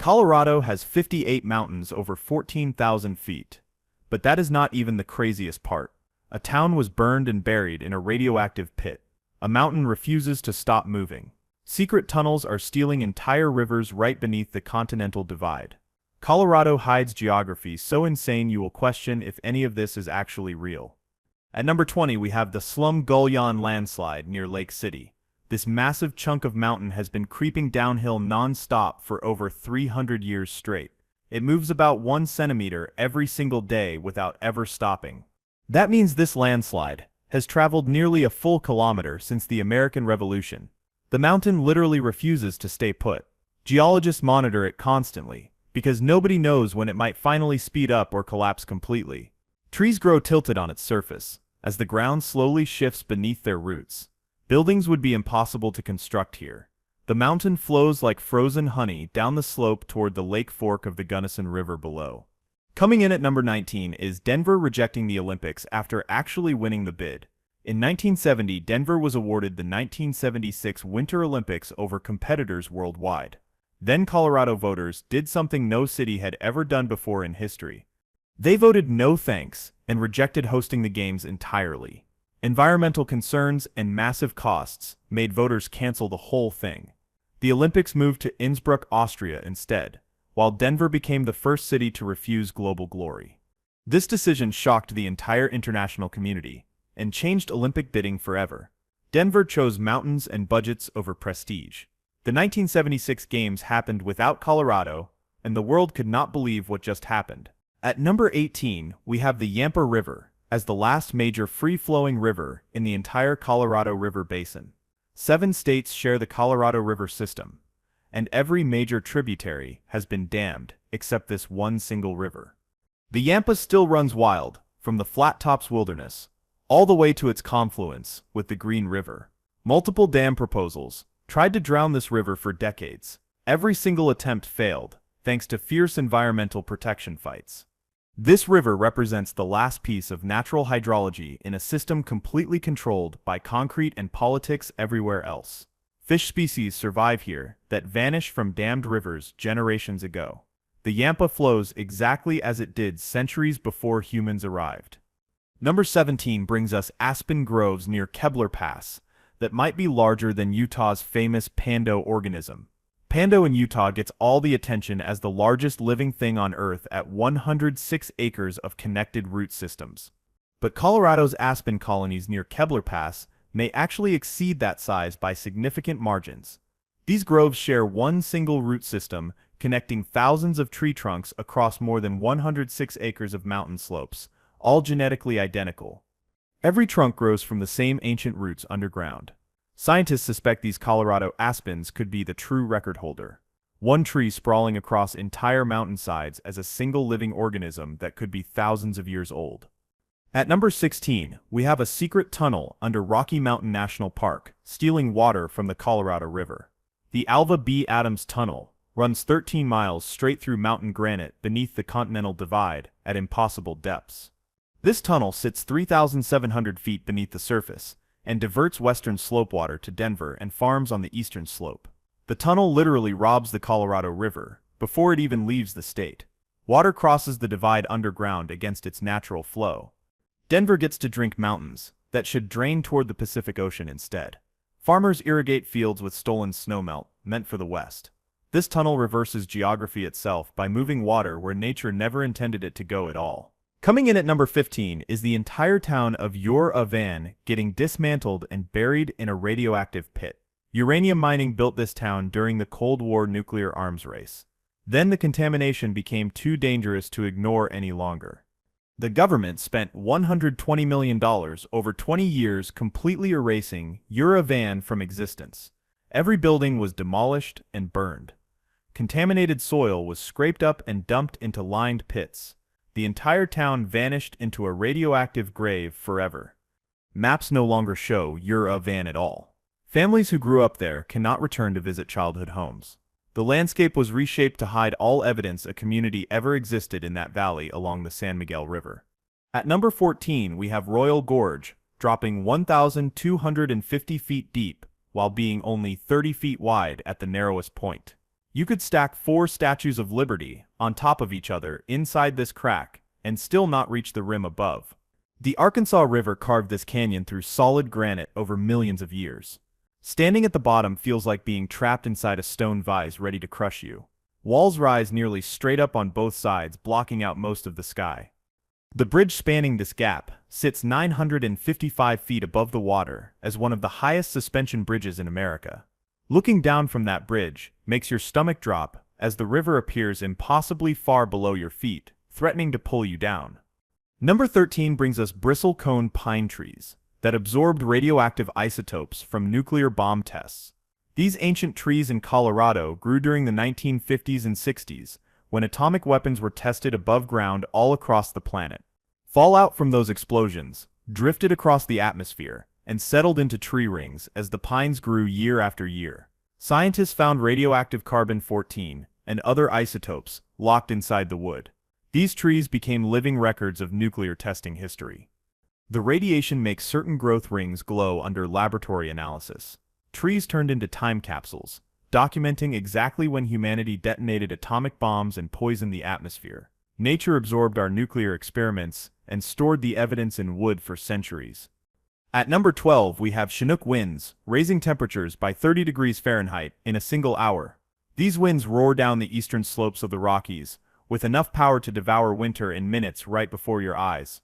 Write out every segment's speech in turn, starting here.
Colorado has 58 mountains over 14,000 feet. But that is not even the craziest part. A town was burned and buried in a radioactive pit. A mountain refuses to stop moving. Secret tunnels are stealing entire rivers right beneath the Continental Divide. Colorado hides geography so insane you will question if any of this is actually real. At number 20, we have the Slum Gullion landslide near Lake City. This massive chunk of mountain has been creeping downhill non-stop for over 300 years straight. It moves about 1 centimeter every single day without ever stopping. That means this landslide has traveled nearly a full kilometer since the American Revolution. The mountain literally refuses to stay put. Geologists monitor it constantly, because nobody knows when it might finally speed up or collapse completely. Trees grow tilted on its surface, as the ground slowly shifts beneath their roots. Buildings would be impossible to construct here. The mountain flows like frozen honey down the slope toward the lake fork of the Gunnison River below. Coming in at number 19 is Denver rejecting the Olympics after actually winning the bid. In 1970, Denver was awarded the 1976 Winter Olympics over competitors worldwide. Then Colorado voters did something no city had ever done before in history. They voted no thanks and rejected hosting the games entirely. Environmental concerns and massive costs made voters cancel the whole thing. The Olympics moved to Innsbruck, Austria instead, while Denver became the first city to refuse global glory. This decision shocked the entire international community and changed Olympic bidding forever. Denver chose mountains and budgets over prestige. The 1976 Games happened without Colorado, and the world could not believe what just happened. At number 18, we have the Yampa River, as the last major free-flowing river in the entire Colorado River Basin. 7 states share the Colorado River system, and every major tributary has been dammed except this one single river. The Yampa still runs wild, from the Flat Tops Wilderness, all the way to its confluence with the Green River. Multiple dam proposals tried to drown this river for decades. Every single attempt failed, thanks to fierce environmental protection fights. This river represents the last piece of natural hydrology in a system completely controlled by concrete and politics everywhere else. Fish species survive here that vanished from dammed rivers generations ago. The Yampa flows exactly as it did centuries before humans arrived. Number 17 brings us aspen groves near Kebler Pass that might be larger than Utah's famous Pando organism. Pando in Utah gets all the attention as the largest living thing on Earth at 106 acres of connected root systems. But Colorado's aspen colonies near Kebler Pass may actually exceed that size by significant margins. These groves share one single root system, connecting thousands of tree trunks across more than 106 acres of mountain slopes, all genetically identical. Every trunk grows from the same ancient roots underground. Scientists suspect these Colorado aspens could be the true record holder. One tree sprawling across entire mountainsides as a single living organism that could be thousands of years old. At number 16, we have a secret tunnel under Rocky Mountain National Park, stealing water from the Colorado River. The Alva B. Adams Tunnel runs 13 miles straight through mountain granite beneath the Continental Divide at impossible depths. This tunnel sits 3,700 feet beneath the surface and diverts western slope water to Denver and farms on the eastern slope. The tunnel literally robs the Colorado River before it even leaves the state. Water crosses the divide underground against its natural flow. Denver gets to drink mountains that should drain toward the Pacific Ocean instead. Farmers irrigate fields with stolen snowmelt meant for the West. This tunnel reverses geography itself by moving water where nature never intended it to go at all. Coming in at number 15 is the entire town of Ur-Avan getting dismantled and buried in a radioactive pit. Uranium mining built this town during the Cold War nuclear arms race. Then the contamination became too dangerous to ignore any longer. The government spent $120 million over 20 years completely erasing Ur-Avan from existence. Every building was demolished and burned. Contaminated soil was scraped up and dumped into lined pits. The entire town vanished into a radioactive grave forever. Maps no longer show Ur-Avan at all. Families who grew up there cannot return to visit childhood homes. The landscape was reshaped to hide all evidence a community ever existed in that valley along the San Miguel River. At number 14, we have Royal Gorge, dropping 1,250 feet deep while being only 30 feet wide at the narrowest point. You could stack 4 statues of Liberty on top of each other inside this crack and still not reach the rim above. The Arkansas River carved this canyon through solid granite over millions of years. Standing at the bottom feels like being trapped inside a stone vise ready to crush you. Walls rise nearly straight up on both sides, blocking out most of the sky. The bridge spanning this gap sits 955 feet above the water as one of the highest suspension bridges in America. Looking down from that bridge makes your stomach drop as the river appears impossibly far below your feet, threatening to pull you down. Number 13 brings us bristle-cone pine trees that absorbed radioactive isotopes from nuclear bomb tests. These ancient trees in Colorado grew during the 1950s and 60s, when atomic weapons were tested above ground all across the planet. Fallout from those explosions drifted across the atmosphere and settled into tree rings as the pines grew year after year. Scientists found radioactive carbon-14 and other isotopes locked inside the wood. These trees became living records of nuclear testing history. The radiation makes certain growth rings glow under laboratory analysis. Trees turned into time capsules, documenting exactly when humanity detonated atomic bombs and poisoned the atmosphere. Nature absorbed our nuclear experiments and stored the evidence in wood for centuries. At number 12, we have Chinook winds, raising temperatures by 30 degrees Fahrenheit in a single hour. These winds roar down the eastern slopes of the Rockies, with enough power to devour winter in minutes right before your eyes.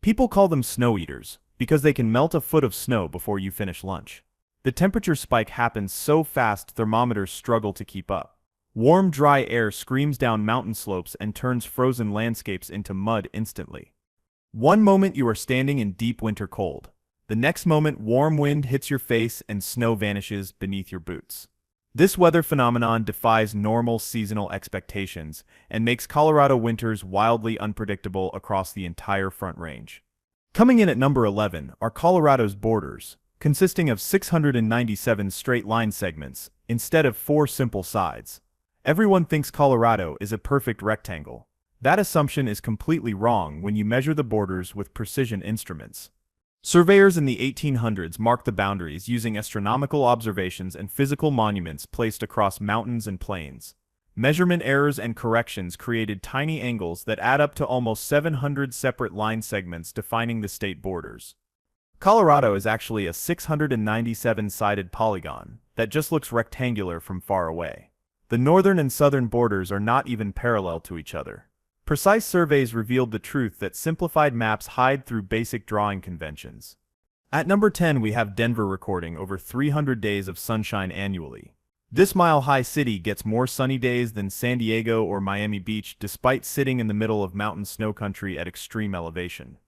People call them snow eaters because they can melt a foot of snow before you finish lunch. The temperature spike happens so fast thermometers struggle to keep up. Warm, dry air screams down mountain slopes and turns frozen landscapes into mud instantly. One moment you are standing in deep winter cold. The next moment warm wind hits your face and snow vanishes beneath your boots. This weather phenomenon defies normal seasonal expectations and makes Colorado winters wildly unpredictable across the entire Front Range. Coming in at number 11 are Colorado's borders, consisting of 697 straight line segments instead of 4 simple sides. Everyone thinks Colorado is a perfect rectangle. That assumption is completely wrong when you measure the borders with precision instruments. Surveyors in the 1800s marked the boundaries using astronomical observations and physical monuments placed across mountains and plains. Measurement errors and corrections created tiny angles that add up to almost 700 separate line segments defining the state borders. Colorado is actually a 697-sided polygon that just looks rectangular from far away. The northern and southern borders are not even parallel to each other. Precise surveys revealed the truth that simplified maps hide through basic drawing conventions. At number 10, we have Denver recording over 300 days of sunshine annually. This mile-high city gets more sunny days than San Diego or Miami Beach despite sitting in the middle of mountain snow country at extreme elevation.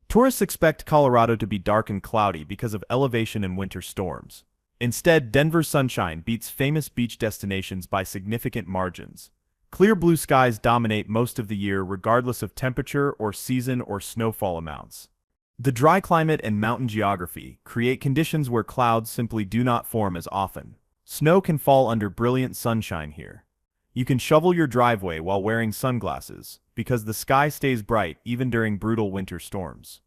Tourists expect Colorado to be dark and cloudy because of elevation and winter storms. Instead, Denver's sunshine beats famous beach destinations by significant margins. Clear blue skies dominate most of the year regardless of temperature or season or snowfall amounts. The dry climate and mountain geography create conditions where clouds simply do not form as often. Snow can fall under brilliant sunshine here. You can shovel your driveway while wearing sunglasses because the sky stays bright even during brutal winter storms.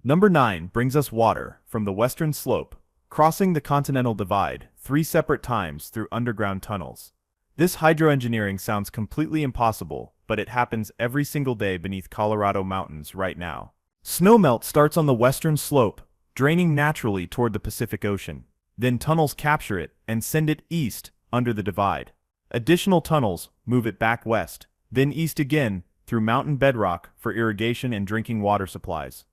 Number 9 brings us water from the western slope, crossing the Continental Divide 3 separate times through underground tunnels. This hydroengineering sounds completely impossible, but it happens every single day beneath Colorado mountains right now. Snowmelt starts on the western slope, draining naturally toward the Pacific Ocean. Then tunnels capture it and send it east under the divide. Additional tunnels move it back west, then east again through mountain bedrock for irrigation and drinking water supplies.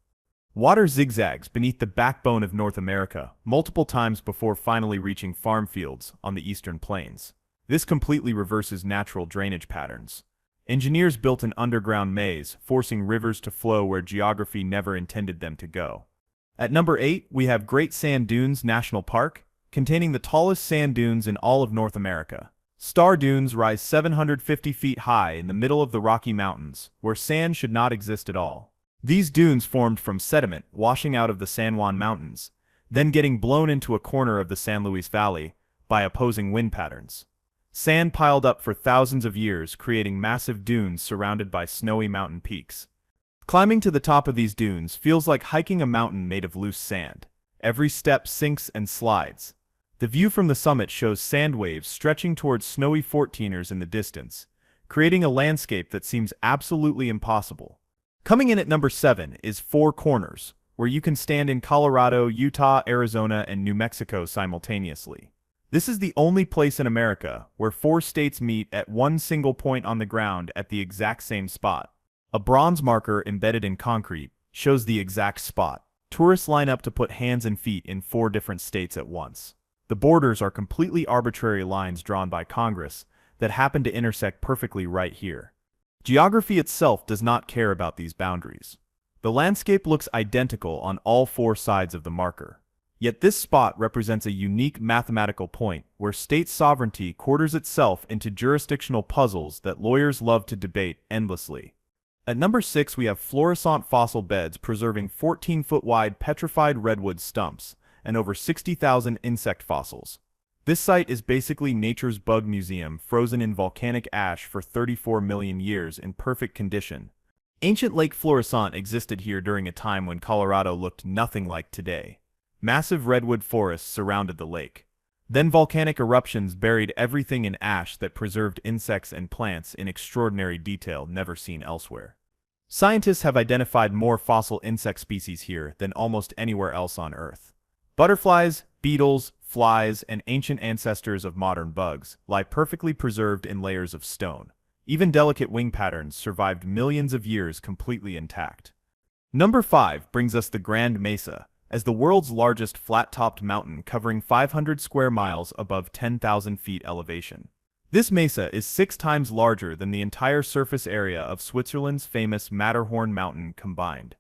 Water zigzags beneath the backbone of North America multiple times before finally reaching farm fields on the eastern plains. This completely reverses natural drainage patterns. Engineers built an underground maze, forcing rivers to flow where geography never intended them to go. At number 8, we have Great Sand Dunes National Park, containing the tallest sand dunes in all of North America. Star dunes rise 750 feet high in the middle of the Rocky Mountains, where sand should not exist at all. These dunes formed from sediment washing out of the San Juan Mountains, then getting blown into a corner of the San Luis Valley by opposing wind patterns. Sand piled up for thousands of years, creating massive dunes surrounded by snowy mountain peaks. Climbing to the top of these dunes feels like hiking a mountain made of loose sand. Every step sinks and slides. The view from the summit shows sand waves stretching towards snowy 14ers in the distance, creating a landscape that seems absolutely impossible. Coming in at number 7 is Four Corners, where you can stand in Colorado, Utah, Arizona, and New Mexico simultaneously. This is the only place in America where 4 states meet at one single point on the ground at the exact same spot. A bronze marker embedded in concrete shows the exact spot. Tourists line up to put hands and feet in 4 different states at once. The borders are completely arbitrary lines drawn by Congress that happen to intersect perfectly right here. Geography itself does not care about these boundaries. The landscape looks identical on all 4 sides of the marker. Yet this spot represents a unique mathematical point where state sovereignty quarters itself into jurisdictional puzzles that lawyers love to debate endlessly. At number 6 we have fluorescent fossil beds preserving 14-foot wide petrified redwood stumps and over 60,000 insect fossils. This site is basically nature's bug museum frozen in volcanic ash for 34 million years in perfect condition. Ancient Lake Florissant existed here during a time when Colorado looked nothing like today. Massive redwood forests surrounded the lake. Then volcanic eruptions buried everything in ash that preserved insects and plants in extraordinary detail never seen elsewhere. Scientists have identified more fossil insect species here than almost anywhere else on Earth. Butterflies, beetles, flies, and ancient ancestors of modern bugs lie perfectly preserved in layers of stone. Even delicate wing patterns survived millions of years completely intact. Number 5 brings us the Grand Mesa, as the world's largest flat-topped mountain covering 500 square miles above 10,000 feet elevation. This mesa is 6 times larger than the entire surface area of Switzerland's famous Matterhorn mountain combined.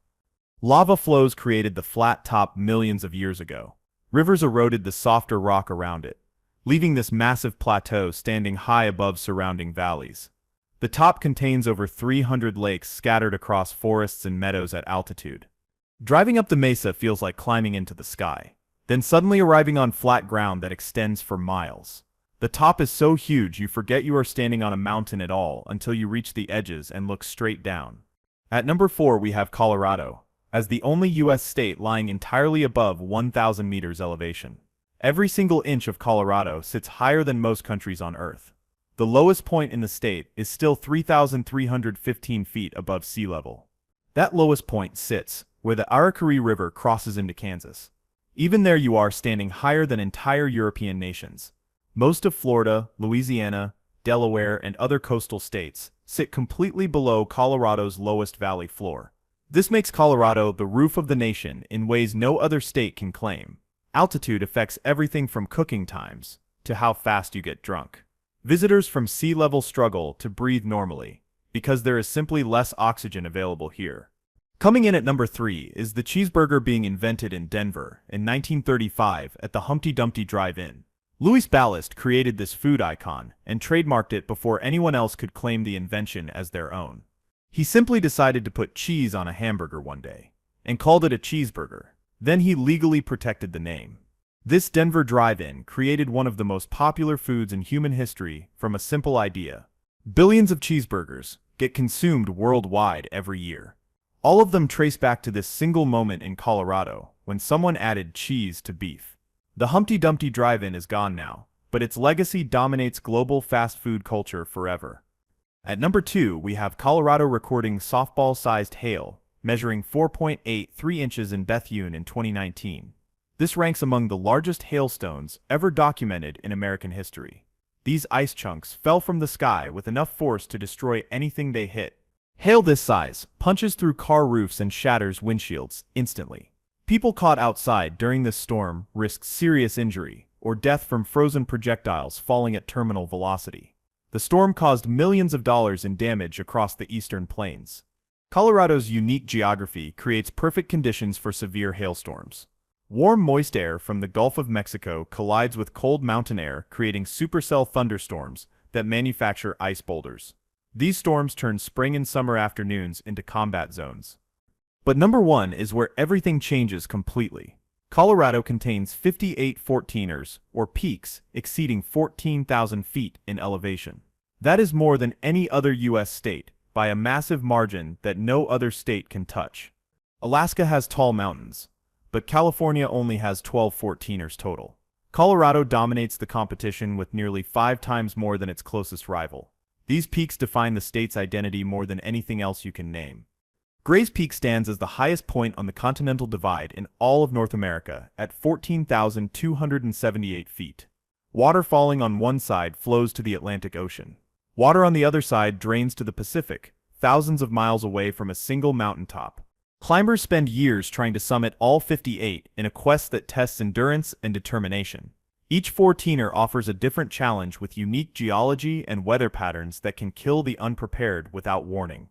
Lava flows created the flat top millions of years ago. Rivers eroded the softer rock around it, leaving this massive plateau standing high above surrounding valleys. The top contains over 300 lakes scattered across forests and meadows at altitude. Driving up the mesa feels like climbing into the sky, then suddenly arriving on flat ground that extends for miles. The top is so huge you forget you are standing on a mountain at all until you reach the edges and look straight down. At number 4 we have Colorado, as the only U.S. state lying entirely above 1,000 meters elevation. Every single inch of Colorado sits higher than most countries on Earth. The lowest point in the state is still 3,315 feet above sea level. That lowest point sits where the Araucary River crosses into Kansas. Even there you are standing higher than entire European nations. Most of Florida, Louisiana, Delaware, and other coastal states sit completely below Colorado's lowest valley floor. This makes Colorado the roof of the nation in ways no other state can claim. Altitude affects everything from cooking times to how fast you get drunk. Visitors from sea level struggle to breathe normally because there is simply less oxygen available here. Coming in at number 3 is the cheeseburger being invented in Denver in 1935 at the Humpty Dumpty Drive-In. Louis Ballast created this food icon and trademarked it before anyone else could claim the invention as their own. He simply decided to put cheese on a hamburger one day and called it a cheeseburger. Then he legally protected the name. This Denver drive-in created one of the most popular foods in human history from a simple idea. Billions of cheeseburgers get consumed worldwide every year. All of them trace back to this single moment in Colorado when someone added cheese to beef. The Humpty Dumpty Drive-In is gone now, but its legacy dominates global fast food culture forever. At number 2, we have Colorado recording softball-sized hail, measuring 4.83 inches in Bethune in 2019. This ranks among the largest hailstones ever documented in American history. These ice chunks fell from the sky with enough force to destroy anything they hit. Hail this size punches through car roofs and shatters windshields instantly. People caught outside during this storm risked serious injury or death from frozen projectiles falling at terminal velocity. The storm caused millions of dollars in damage across the eastern plains. Colorado's unique geography creates perfect conditions for severe hailstorms. Warm, moist air from the Gulf of Mexico collides with cold mountain air, creating supercell thunderstorms that manufacture ice boulders. These storms turn spring and summer afternoons into combat zones. But number 1 is where everything changes completely. Colorado contains 58 14ers, or peaks, exceeding 14,000 feet in elevation. That is more than any other U.S. state, by a massive margin that no other state can touch. Alaska has tall mountains, but California only has 12 14ers total. Colorado dominates the competition with nearly 5 times more than its closest rival. These peaks define the state's identity more than anything else you can name. Gray's Peak stands as the highest point on the Continental Divide in all of North America at 14,278 feet. Water falling on one side flows to the Atlantic Ocean. Water on the other side drains to the Pacific, thousands of miles away from a single mountaintop. Climbers spend years trying to summit all 58 in a quest that tests endurance and determination. Each 14er offers a different challenge with unique geology and weather patterns that can kill the unprepared without warning.